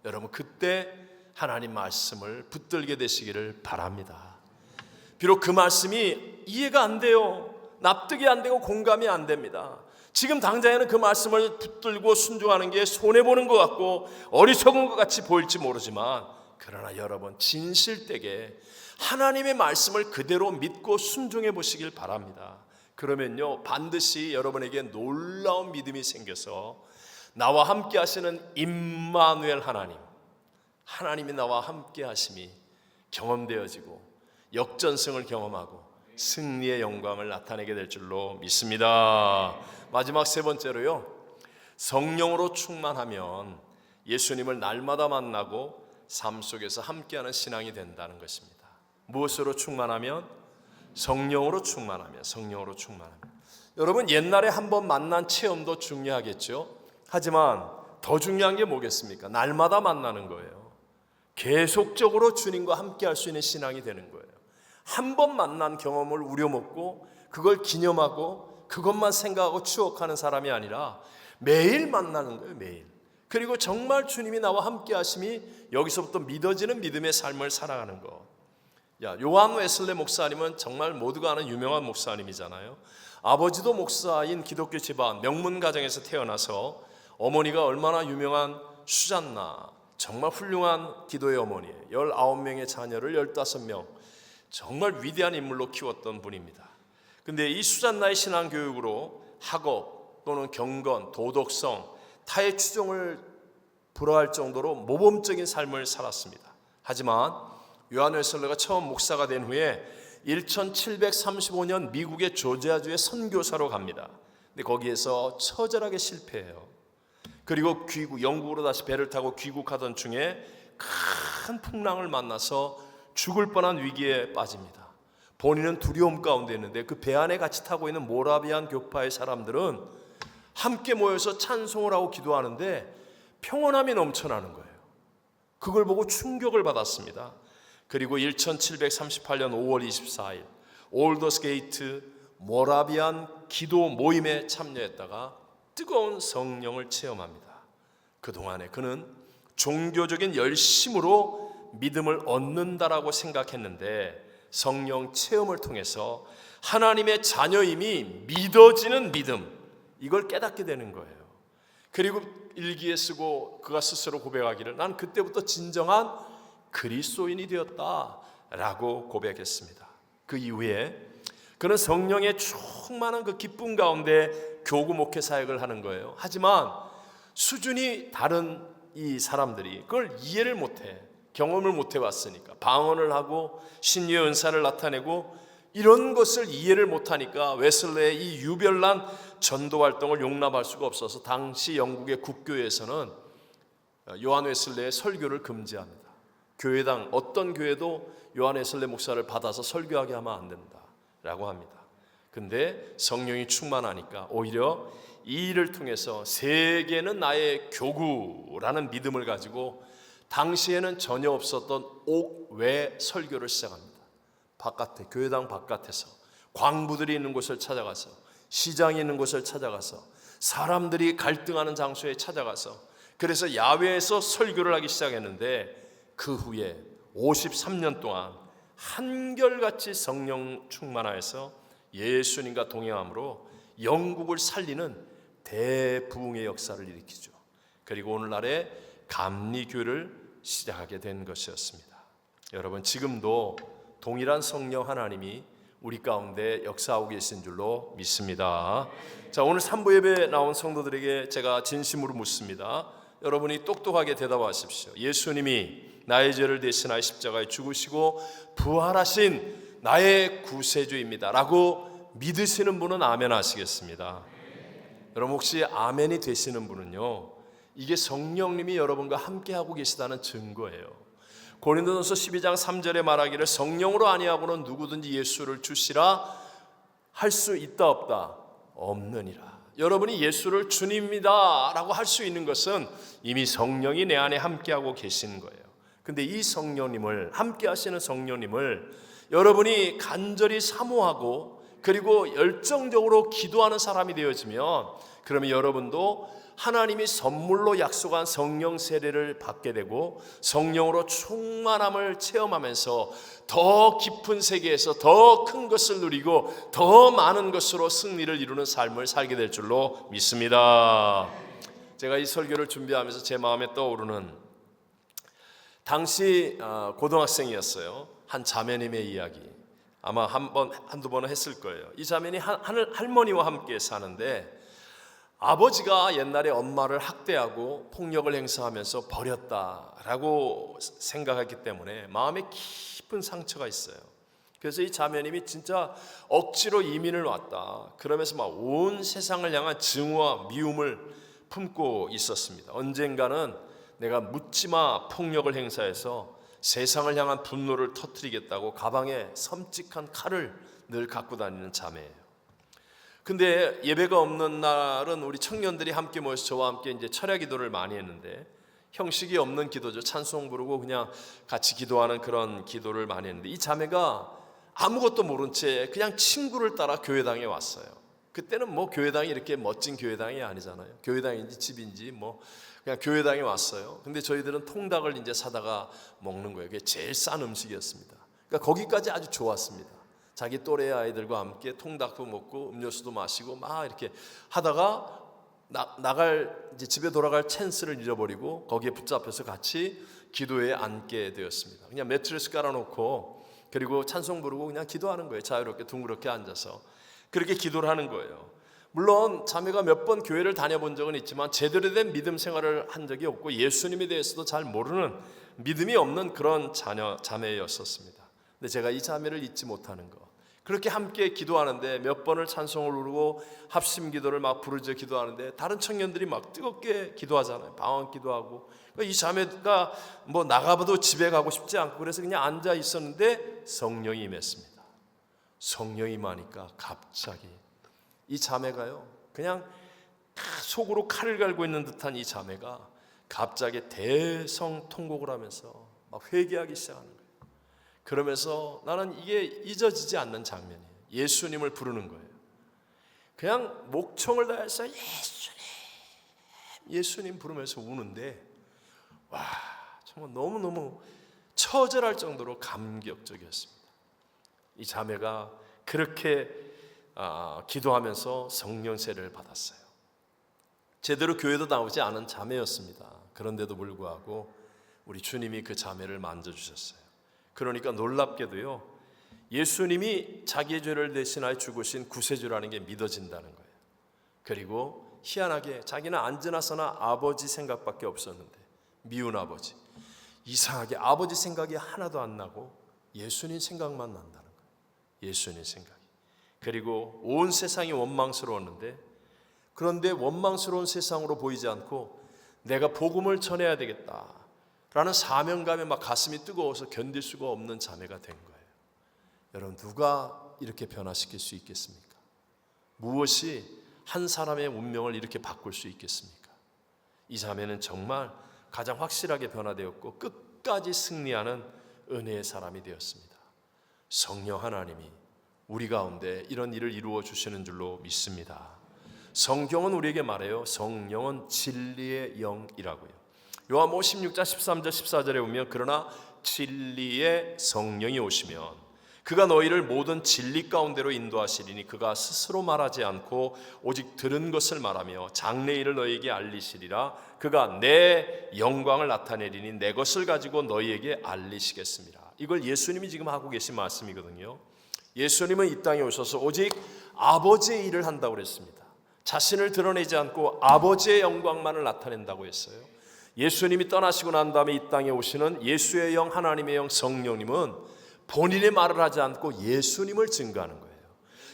여러분 그때 하나님 말씀을 붙들게 되시기를 바랍니다. 비록 그 말씀이 이해가 안 돼요. 납득이 안 되고 공감이 안 됩니다. 지금 당장에는 그 말씀을 붙들고 순종하는 게 손해보는 것 같고 어리석은 것 같이 보일지 모르지만, 그러나 여러분 진실되게 하나님의 말씀을 그대로 믿고 순종해 보시길 바랍니다. 그러면요 반드시 여러분에게 놀라운 믿음이 생겨서 나와 함께 하시는 임마누엘 하나님이 나와 함께 하심이 경험되어지고 역전승을 경험하고 승리의 영광을 나타내게 될 줄로 믿습니다. 마지막 세 번째로요, 성령으로 충만하면 예수님을 날마다 만나고 삶 속에서 함께하는 신앙이 된다는 것입니다. 무엇으로 충만하면? 성령으로 충만하면. 여러분 옛날에 한번 만난 체험도 중요하겠죠. 하지만 더 중요한 게 뭐겠습니까? 날마다 만나는 거예요. 계속적으로 주님과 함께할 수 있는 신앙이 되는 거예요. 한 번 만난 경험을 우려먹고 그걸 기념하고 그것만 생각하고 추억하는 사람이 아니라 매일 만나는 거예요. 매일. 그리고 정말 주님이 나와 함께 하심이 여기서부터 믿어지는 믿음의 삶을 살아가는 거. 요한 웨슬레 목사님은 정말 모두가 아는 유명한 목사님이잖아요. 아버지도 목사인 기독교 집안 명문 가정에서 태어나서 어머니가 얼마나 유명한 수잔나, 정말 훌륭한 기도의 어머니예요. 19명의 자녀를 15명 정말 위대한 인물로 키웠던 분입니다. 근데 이 수잔나의 신앙교육으로 학업 또는 경건, 도덕성, 타의 추종을 불허할 정도로 모범적인 삶을 살았습니다. 하지만 요한 웨슬레가 처음 목사가 된 후에 1735년 미국의 조지아주에 선교사로 갑니다. 근데 거기에서 처절하게 실패해요. 그리고 영국으로 다시 배를 타고 귀국하던 중에 큰 풍랑을 만나서 죽을 뻔한 위기에 빠집니다. 본인은 두려움 가운데 있는데 그 배 안에 같이 타고 있는 모라비안 교파의 사람들은 함께 모여서 찬송을 하고 기도하는데 평온함이 넘쳐나는 거예요. 그걸 보고 충격을 받았습니다. 그리고 1738년 5월 24일 올더스 게이트 모라비안 기도 모임에 참여했다가 뜨거운 성령을 체험합니다. 그동안에 그는 종교적인 열심으로 믿음을 얻는다라고 생각했는데 성령 체험을 통해서 하나님의 자녀임이 믿어지는 믿음, 이걸 깨닫게 되는 거예요. 그리고 일기에 쓰고 그가 스스로 고백하기를 난 그때부터 진정한 그리스도인이 되었다라고 고백했습니다. 그 이후에 그는 성령의 충만한 그 기쁨 가운데 교구 목회 사역을 하는 거예요. 하지만 수준이 다른 이 사람들이 그걸 이해를 못해, 경험을 못 해봤으니까 방언을 하고 신유의 은사를 나타내고 이런 것을 이해를 못하니까 웨슬레의 이 유별난 전도 활동을 용납할 수가 없어서 당시 영국의 국교회에서는 요한 웨슬레의 설교를 금지합니다. 교회당 어떤 교회도 요한 웨슬레 목사를 받아서 설교하게 하면 안 된다라고 합니다. 근데 성령이 충만하니까 오히려 이 일을 통해서 세계는 나의 교구라는 믿음을 가지고 당시에는 전혀 없었던 옥외 설교를 시작합니다. 바깥에, 교회당 바깥에서 광부들이 있는 곳을 찾아가서, 시장이 있는 곳을 찾아가서, 사람들이 갈등하는 장소에 찾아가서, 그래서 야외에서 설교를 하기 시작했는데 그 후에 53년 동안 한결같이 성령 충만하여서 예수님과 동행함으로 영국을 살리는 대부흥의 역사를 일으키죠. 그리고 오늘날의 감리교를 시작하게 된 것이었습니다. 여러분 지금도 동일한 성령 하나님이 우리 가운데 역사하고 계신 줄로 믿습니다. 자, 오늘 3부 예배에 나온 성도들에게 제가 진심으로 묻습니다. 여러분이 똑똑하게 대답하십시오. 예수님이 나의 죄를 대신하여 십자가에 죽으시고 부활하신 나의 구세주입니다 라고 믿으시는 분은 아멘 하시겠습니다. 여러분 혹시 아멘이 되시는 분은요, 이게 성령님이 여러분과 함께하고 계시다는 증거예요. 고린도전서 12장 3절에 말하기를 성령으로 아니하고는 누구든지 예수를 주시라 할 수 있다 없다? 없느니라. 여러분이 예수를 주님이다 라고 할 수 있는 것은 이미 성령이 내 안에 함께하고 계신 거예요. 근데 이 성령님을, 함께 하시는 성령님을 여러분이 간절히 사모하고 그리고 열정적으로 기도하는 사람이 되어지면, 그러면 여러분도 하나님이 선물로 약속한 성령 세례를 받게 되고 성령으로 충만함을 체험하면서 더 깊은 세계에서 더 큰 것을 누리고 더 많은 것으로 승리를 이루는 삶을 살게 될 줄로 믿습니다. 제가 이 설교를 준비하면서 제 마음에 떠오르는, 당시 고등학생이었어요. 한 자매님의 이야기, 아마 한두 번은 했을 거예요. 이 자매니 할머니와 함께 사는데 아버지가 옛날에 엄마를 학대하고 폭력을 행사하면서 버렸다라고 생각했기 때문에 마음에 깊은 상처가 있어요. 그래서 이 자매님이 진짜 억지로 이민을 왔다 그러면서 막 온 세상을 향한 증오와 미움을 품고 있었습니다. 언젠가는 내가 묻지마 폭력을 행사해서 세상을 향한 분노를 터뜨리겠다고 가방에 섬찟한 칼을 늘 갖고 다니는 자매예요. 근데 예배가 없는 날은 우리 청년들이 함께 모여서 저와 함께 이제 철야 기도를 많이 했는데, 형식이 없는 기도죠. 찬송 부르고 그냥 같이 기도하는 그런 기도를 많이 했는데, 이 자매가 아무것도 모른 채 그냥 친구를 따라 교회당에 왔어요. 그때는 뭐 교회당이 이렇게 멋진 교회당이 아니잖아요. 교회당인지 집인지 뭐 그냥 교회당에 왔어요. 근데 저희들은 통닭을 이제 사다가 먹는 거예요. 그게 제일 싼 음식이었습니다. 그러니까 거기까지 아주 좋았습니다. 자기 또래 아이들과 함께 통닭도 먹고 음료수도 마시고 막 이렇게 하다가 이제 집에 돌아갈 찬스를 잃어버리고 거기에 붙잡혀서 같이 기도에 앉게 되었습니다. 그냥 매트리스 깔아놓고 그리고 찬송 부르고 그냥 기도하는 거예요. 자유롭게 둥그렇게 앉아서 그렇게 기도를 하는 거예요. 물론 자매가 몇 번 교회를 다녀본 적은 있지만 제대로 된 믿음 생활을 한 적이 없고 예수님에 대해서도 잘 모르는, 믿음이 없는 그런 자매였었습니다. 근데 제가 이 자매를 잊지 못하는 거, 그렇게 함께 기도하는데 몇 번을 찬송을 부르고 합심 기도를 막 부르짖어 기도하는데 다른 청년들이 막 뜨겁게 기도하잖아요. 방언 기도하고. 이 자매가 뭐 나가봐도 집에 가고 싶지 않고 그래서 그냥 앉아 있었는데 성령이 임했습니다. 성령이 임하니까 갑자기 이 자매가요, 그냥 속으로 칼을 갈고 있는 듯한 이 자매가 갑자기 대성통곡을 하면서 막 회개하기 시작하는 거예요. 그러면서 나는 이게 잊어지지 않는 장면이에요. 예수님을 부르는 거예요. 그냥 목청을 다해서 예수님 부르면서 우는데, 와, 정말 너무너무 처절할 정도로 감격적이었습니다. 이 자매가 그렇게 기도하면서 성령 세례를 받았어요. 제대로 교회도 나오지 않은 자매였습니다. 그런데도 불구하고 우리 주님이 그 자매를 만져주셨어요. 그러니까 놀랍게도요, 예수님이 자기의 죄를 대신하여 죽으신 구세주라는 게 믿어진다는 거예요. 그리고 희한하게 자기는 앉으나 서나 아버지 생각밖에 없었는데, 미운 아버지, 이상하게 아버지 생각이 하나도 안 나고 예수님 생각만 난다는 거예요. 예수님 생각이. 그리고 온 세상이 원망스러웠는데, 그런데 원망스러운 세상으로 보이지 않고 내가 복음을 전해야 되겠다 라는 사명감에 막 가슴이 뜨거워서 견딜 수가 없는 자매가 된 거예요. 여러분, 누가 이렇게 변화시킬 수 있겠습니까? 무엇이 한 사람의 운명을 이렇게 바꿀 수 있겠습니까? 이 자매는 정말 가장 확실하게 변화되었고 끝까지 승리하는 은혜의 사람이 되었습니다. 성령 하나님이 우리 가운데 이런 일을 이루어 주시는 줄로 믿습니다. 성경은 우리에게 말해요. 성령은 진리의 영이라고요. 요한복음 16장 13절 14절에 보면, 그러나 진리의 성령이 오시면 그가 너희를 모든 진리 가운데로 인도하시리니 그가 스스로 말하지 않고 오직 들은 것을 말하며 장래일을 너희에게 알리시리라. 그가 내 영광을 나타내리니 내 것을 가지고 너희에게 알리시겠습니다. 이걸 예수님이 지금 하고 계신 말씀이거든요. 예수님은 이 땅에 오셔서 오직 아버지의 일을 한다고 그랬습니다. 자신을 드러내지 않고 아버지의 영광만을 나타낸다고 했어요. 예수님이 떠나시고 난 다음에 이 땅에 오시는 예수의 영, 하나님의 영, 성령님은 본인의 말을 하지 않고 예수님을 증거하는 거예요.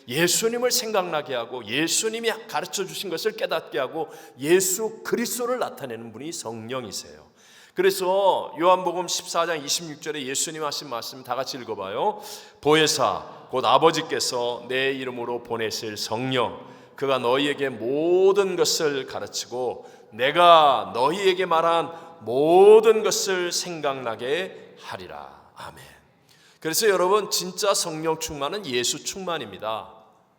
예수님을 생각나게 하고 예수님이 가르쳐 주신 것을 깨닫게 하고 예수 그리스도를 나타내는 분이 성령이세요. 그래서 요한복음 14장 26절에 예수님 하신 말씀 다 같이 읽어봐요. 보혜사 곧 아버지께서 내 이름으로 보내실 성령, 그가 너희에게 모든 것을 가르치고 내가 너희에게 말한 모든 것을 생각나게 하리라. 아멘. 그래서 여러분, 진짜 성령 충만은 예수 충만입니다.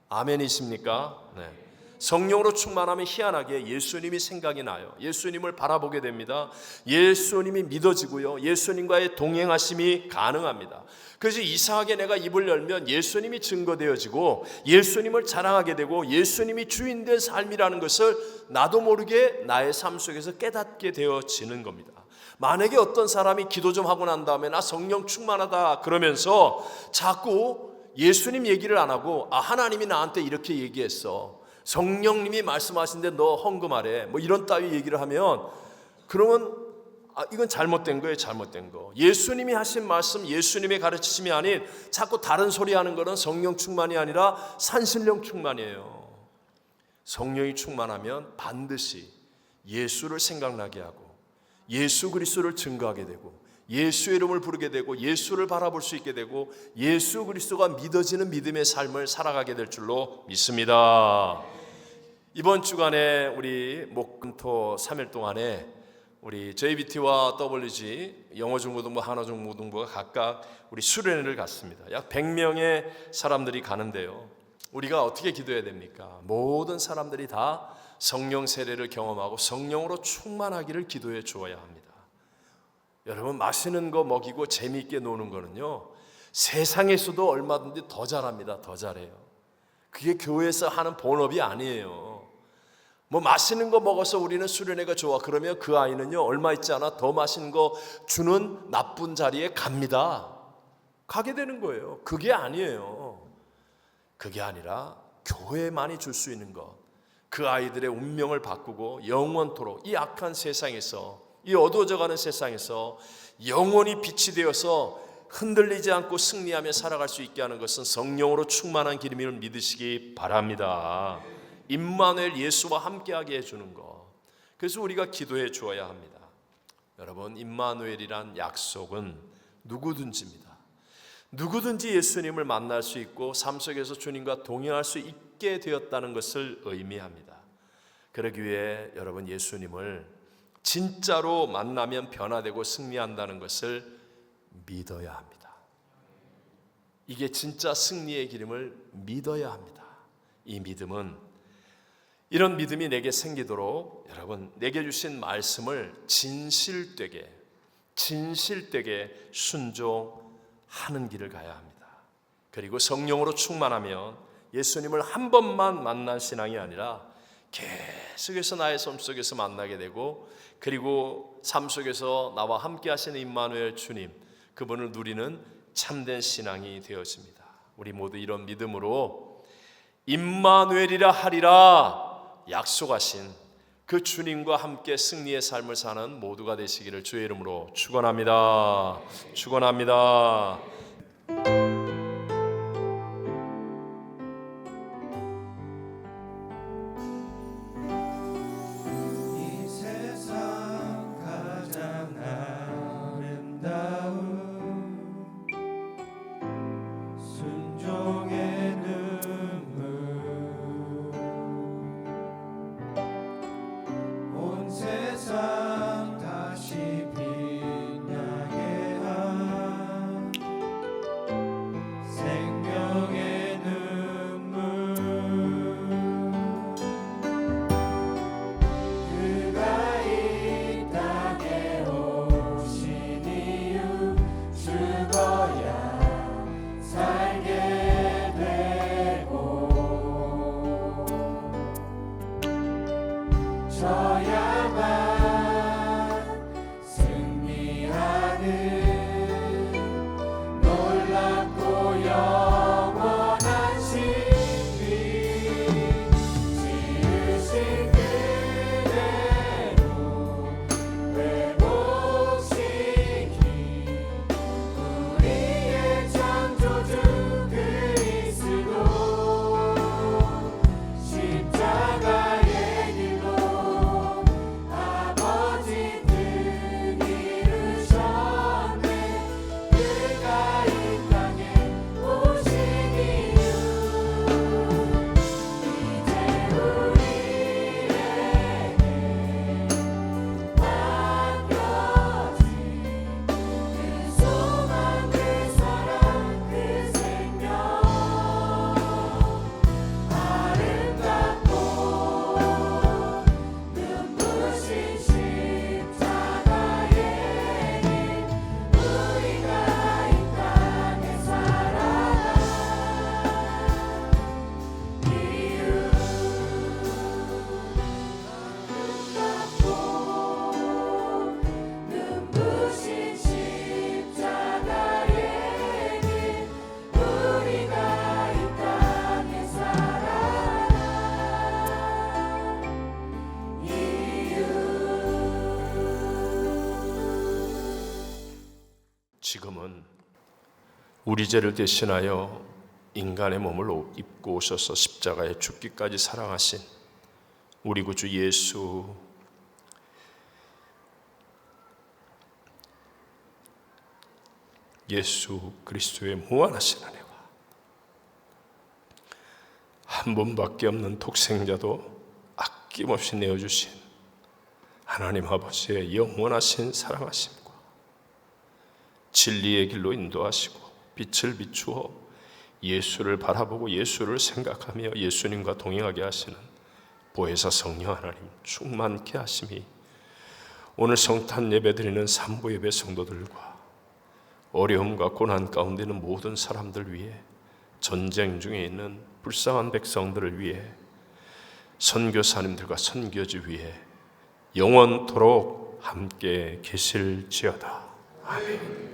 아멘이십니까? 네. 성령으로 충만하면 희한하게 예수님이 생각이 나요. 예수님을 바라보게 됩니다. 예수님이 믿어지고요, 예수님과의 동행하심이 가능합니다. 그래서 이상하게 내가 입을 열면 예수님이 증거되어지고 예수님을 자랑하게 되고 예수님이 주인된 삶이라는 것을 나도 모르게 나의 삶 속에서 깨닫게 되어지는 겁니다. 만약에 어떤 사람이 기도 좀 하고 난 다음에 나 성령 충만하다 그러면서 자꾸 예수님 얘기를 안 하고 하나님이 나한테 이렇게 얘기했어, 성령님이 말씀하신데 너 헌금하래, 뭐 이런 따위 얘기를 하면, 그러면 이건 잘못된 거예요. 잘못된 거. 예수님이 하신 말씀, 예수님의 가르치심이 아닌 자꾸 다른 소리 하는 거는 성령 충만이 아니라 산신령 충만이에요. 성령이 충만하면 반드시 예수를 생각나게 하고 예수 그리스도를 증거하게 되고 예수의 이름을 부르게 되고 예수를 바라볼 수 있게 되고 예수 그리스도가 믿어지는 믿음의 삶을 살아가게 될 줄로 믿습니다. 이번 주간에 우리 목금토 3일 동안에 우리 JBT와 WG 영어중고등부, 한어중고등부가 각각 우리 수련회를 갔습니다. 약 100명의 사람들이 가는데요, 우리가 어떻게 기도해야 됩니까? 모든 사람들이 다 성령 세례를 경험하고 성령으로 충만하기를 기도해 주어야 합니다. 여러분, 맛있는 거 먹이고 재미있게 노는 거는요, 세상에서도 얼마든지 더 잘합니다. 더 잘해요. 그게 교회에서 하는 본업이 아니에요. 뭐 맛있는 거 먹어서 우리는 수련회가 좋아 그러면 그 아이는요, 얼마 있지 않아 더 맛있는 거 주는 나쁜 자리에 갑니다. 가게 되는 거예요. 그게 아니에요. 그게 아니라 교회만이 줄 수 있는 것, 그 아이들의 운명을 바꾸고 영원토록 이 악한 세상에서, 이 어두워져가는 세상에서 영원히 빛이 되어서 흔들리지 않고 승리하며 살아갈 수 있게 하는 것은 성령으로 충만한 기름임을 믿으시기 바랍니다. 임마누엘, 예수와 함께하게 해주는 것. 그래서 우리가 기도해 주어야 합니다. 여러분, 임마누엘이란 약속은 누구든지입니다. 누구든지 예수님을 만날 수 있고 삶 속에서 주님과 동행할 수 있게 되었다는 것을 의미합니다. 그러기 위해 여러분, 예수님을 진짜로 만나면 변화되고 승리한다는 것을 믿어야 합니다. 이게 진짜 승리의 기름을 믿어야 합니다. 이 믿음은, 이런 믿음이 내게 생기도록 여러분, 내게 주신 말씀을 진실되게 순종하는 길을 가야 합니다. 그리고 성령으로 충만하면 예수님을 한 번만 만난 신앙이 아니라 계속해서 나의 삶 속에서 만나게 되고, 그리고 삶 속에서 나와 함께 하시는 임마누엘 주님, 그분을 누리는 참된 신앙이 되어집니다. 우리 모두 이런 믿음으로 임마누엘이라 하리라 약속하신 그 주님과 함께 승리의 삶을 사는 모두가 되시기를 주의 이름으로 축원합니다. 축원합니다. 이 세상 가장 아름다운 순종의 온 세상 다시 빛나게 한 생명의 눈물, 그가 이 땅에 오신 이유 죽어야 살게 되고 져야만 승리하는 놀랍고 영원한 지금은 우리 죄를 대신하여 인간의 몸을 입고 오셔서 십자가에 죽기까지 사랑하신 우리 구주 예수 그리스도의 무한하신 은혜와 한 분밖에 없는 독생자도 아낌없이 내어주신 하나님 아버지의 영원하신 사랑하심과 진리의 길로 인도하시고 빛을 비추어 예수를 바라보고 예수를 생각하며 예수님과 동행하게 하시는 보혜사 성령 하나님 충만케 하심이 오늘 성탄 예배드리는 삼부 예배 성도들과 어려움과 고난 가운데 있는 모든 사람들 위해 전쟁 중에 있는 불쌍한 백성들을 위해 선교사님들과 선교지 위해 영원토록 함께 계실지어다. 아멘.